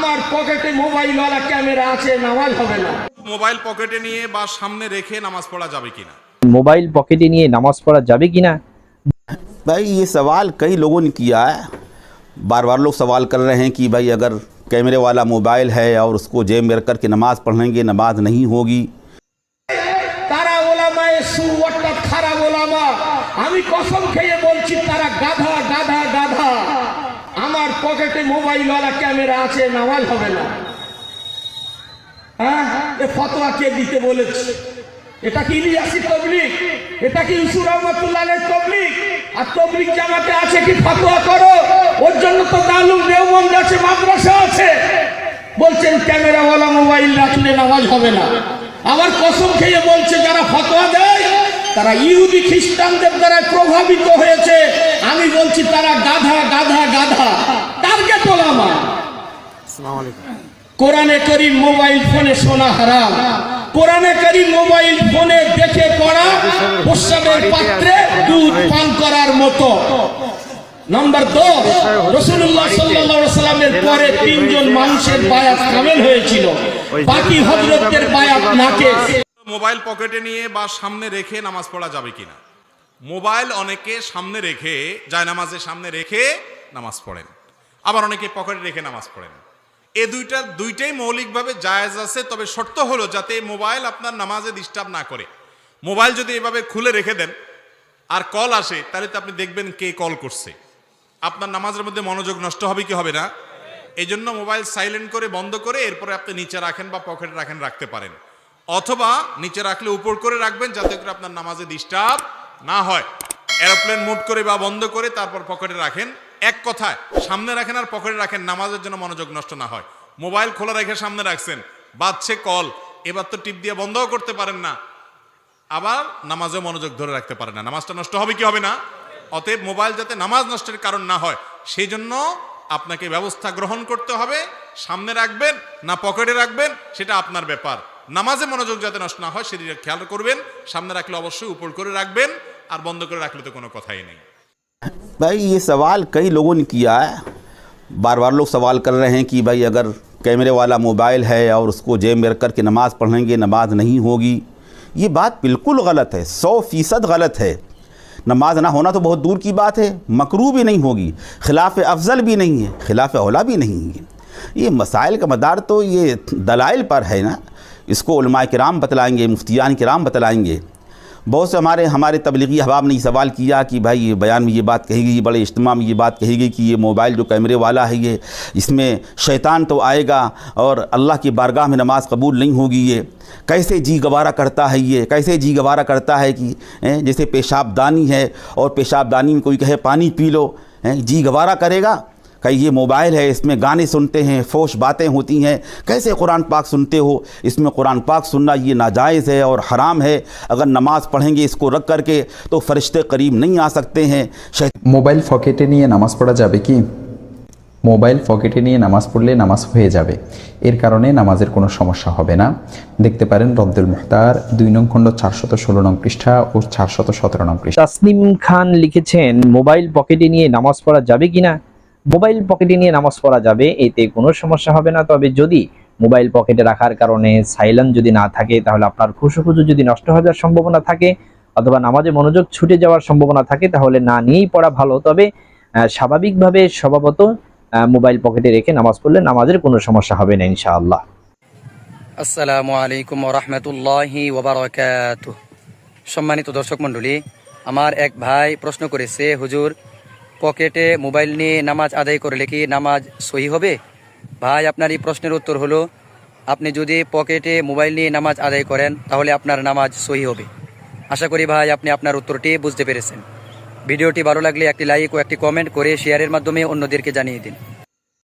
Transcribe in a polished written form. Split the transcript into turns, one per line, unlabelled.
আমার পকেটে মোবাইলওয়ালা ক্যামেরা আছে, নামাজ হবে না।
মোবাইল পকেটে নিয়ে বা সামনে রেখে নামাজ পড়া যাবে কিনা?
মোবাইল পকেটে নিয়ে নামাজ পড়া যাবে কিনা?
भाई ये सवाल कई लोगों ने किया है। बार बार लोग सवाल कर रहे हैं कि भाई अगर कैमरे वाला मोबाइल है और उसको जेब में रख करके नमाज़ पढ़ेंगे नमाज नहीं होगी।
তারা ওলামায়ে সু অর্থাৎ খারাপ ওলামা, আমি কসম খেয়ে বলছি তারা গাধা গাধা গাধা। আমার পকেটে মোবাইলওয়ালা ক্যামেরা আছে, নামাজ হবে না। হ্যাঁ, এ ফতোয়া কে দিতে বলেছে? এটা কি ইলিয়াসি তবলিগ? এটা কি ইউসুফ রহমাতুল্লাহের তবলিগ? আর তবলিগ জামাতে আছে কি ফতোয়া করো? ওর জন্য তো দারুল দেওবন্দ আছে, মাদ্রাসা আছে। বলছেন ক্যামেরাওয়ালা মোবাইল রাখলে নামাজ হবে না। আবার কসম খেয়ে বলছে যারা ফতোয়া দেয় তারা ইহুদি খ্রিস্টানদের দ্বারা প্রভাবিত হয়েছে। আমি বলছি তারা গাধা গাধা গাধা। টার্গেট ওলামা। আসসালামু আলাইকুম। কোরআনে কারীম মোবাইল ফোনে শোনা হারাম। কোরআনে কারীম মোবাইল ফোনে দেখে পড়া প্রস্রাবের পাত্রে দুধ পান করার মতো। নাম্বার 2, রাসূলুল্লাহ সাল্লাল্লাহু আলাইহি ওয়াসাল্লামের পরে 3 জন মানুষের বায়াত কামেল হয়েছিল, বাকি হযরতদের বায়াত নাকেস।
মোবাইল পকেটে নিয়ে বা সামনে রেখে নামাজ পড়া যাবে কিনা? মোবাইল অনেকে সামনে রেখে জায়নামাজের সামনে রেখে নামাজ পড়েন, আবার অনেকে পকেটে রেখে নামাজ পড়েন। এই দুইটাই মৌলিকভাবে জায়েজ আছে, তবে শর্ত হলো যাতে মোবাইল আপনার নামাজে ডিস্টার্ব না করে। মোবাইল যদি এভাবে খুলে রেখে দেন আর কল আসে, তাহলে তো আপনি দেখবেন কে কল করছে, আপনার নামাজের মধ্যে মনোযোগ নষ্ট হবে কি হবে না? এই জন্য মোবাইল সাইলেন্ট করে বন্ধ করে এরপরে আপনি নিচে রাখেন বা পকেটে রাখেন, রাখতে পারেন, অথবা নিচে রাখলে উপর করে রাখবেন যাতে করে আপনার নামাজে ডিস্টার্ব না হয়। এরোপ্লেন মুড করে বা বন্ধ করে তারপর পকেটে রাখেন। এক কথায় সামনে রাখেন আর পকেটে রাখেন, নামাজের জন্য মনোযোগ নষ্ট না হয়। মোবাইল খোলা রেখে সামনে রাখছেন, বাজছে কল, এবার তো টিপ দিয়ে বন্ধও করতে পারেন না, আবার নামাজে মনোযোগ ধরে রাখতে পারেন না, নামাজটা নষ্ট হবে কি হবে না? অতএব মোবাইল যাতে নামাজ নষ্টের কারণ না হয় সেই জন্য আপনাকে ব্যবস্থা গ্রহণ করতে হবে। সামনে রাখবেন না পকেটে রাখবেন সেটা আপনার ব্যাপার। নামাজে মনোযোগ যাতে নষ্ট না হয় সেদিকে খেয়াল করবেন। সামনে রাখলে অবশ্যই উপর করে রাখবেন, আর বন্ধ করে রাখলে তো কোনো কথাই নেই।
भाई ये सवाल कई लोगों ने किया है। बार बार लोग सवाल कर रहे हैं कि भाई अगर कैमरे वाला मोबाइल है और उसको जेब में रख करके नमाज़ पढ़ेंगे नमाज नहीं होगी। ये बात बिल्कुल गलत है, 100% गलत है। नमाज ना होना तो बहुत दूर की बात है, मकरूह भी नहीं होगी, खिलाफ अफजल भी नहीं है, खिलाफ औला भी नहीं है। ये मसाइल का मदार तो ये दलाइल पर है ना, इसको उलमाए किराम बतलाएंगे, मुफ्तियान किराम बतलाएंगे। बहुत से हमारे तबलीगी अहबाब ने ये सवाल किया कि भाई ये बयान में ये बात कही गई, बड़े इज्तिमा में ये बात कही गई कि ये मोबाइल जो कैमरे वाला है ये इसमें शैतान तो आएगा और अल्लाह की बारगाह में नमाज कबूल नहीं होगी। ये कैसे जी गवारा करता है, ये कैसे जी गवारा करता है कि जैसे पेशाबदानी है और पेशाबदानी में कोई कहे पानी पी लो, जी गवारा करेगा? कहीं ये मोबाइल है इसमें गाने सुनते हैं, फोश बातें होती हैं, कैसे कुरान पाक सुनते हो? इसमें कुरान पाक सुनना ये नाजायज़ है और हराम है। अगर नमाज़ पढ़ेंगे इसको रख करके तो फरिश्ते करीब नहीं आ सकते हैं।
মোবাইল পকেটে নিয়ে নামাজ পড়া যাবে কি? মোবাইল পকেটে নিয়ে নামাজ পড়লে নামাজ হয়ে যাবে, এর কারণে নামাজের কোনো সমস্যা হবে না। দেখতে পারেন রদ্দুল মুখতার 2 নং খণ্ড 416 নং পৃষ্ঠা ও 417 নং পৃষ্ঠা।
তাসনিম খান লিখেছেন মোবাইল পকেটে নিয়ে নামাজ পড়া যাবে কিনা? মোবাইল পকেটে নিয়ে নামাজ পড়া যাবে, এতে কোনো সমস্যা হবে না। তবে যদি মোবাইল পকেটে রাখার কারণে সাইলেন্ট যদি না থাকে, তাহলে আপনার খুশু যদি নষ্ট হয়ে যাওয়ার সম্ভাবনা থাকে অথবা নামাজে মনোযোগ ছুটে যাওয়ার সম্ভাবনা থাকে, তাহলে না নিয়েই পড়া ভালো। তবে স্বাভাবিকভাবে স্বভাবত মোবাইল পকেটে রেখে নামাজ পড়লে নামাজের কোনো সমস্যা হবে না ইনশাআল্লাহ।
আসসালামু আলাইকুম ওয়া রাহমাতুল্লাহি ওয়া বারাকাতুহু। সম্মানিত দর্শক মণ্ডলী, আমার এক ভাই প্রশ্ন করেছে, হুজুর পকেটে মোবাইল নিয়ে নামাজ আদায় করলে কি নামাজ সহি হবে? ভাই, আপনার এই প্রশ্নের উত্তর হলো, আপনি যদি পকেটে মোবাইল নিয়ে নামাজ আদায় করেন তাহলে আপনার নামাজ সহি হবে। আশা করি ভাই আপনি আপনার উত্তরটি বুঝতে পেরেছেন। ভিডিওটি ভালো লাগলে একটি লাইক ও একটি কমেন্ট করে শেয়ারের মাধ্যমে অন্যদেরকে জানিয়ে দিন।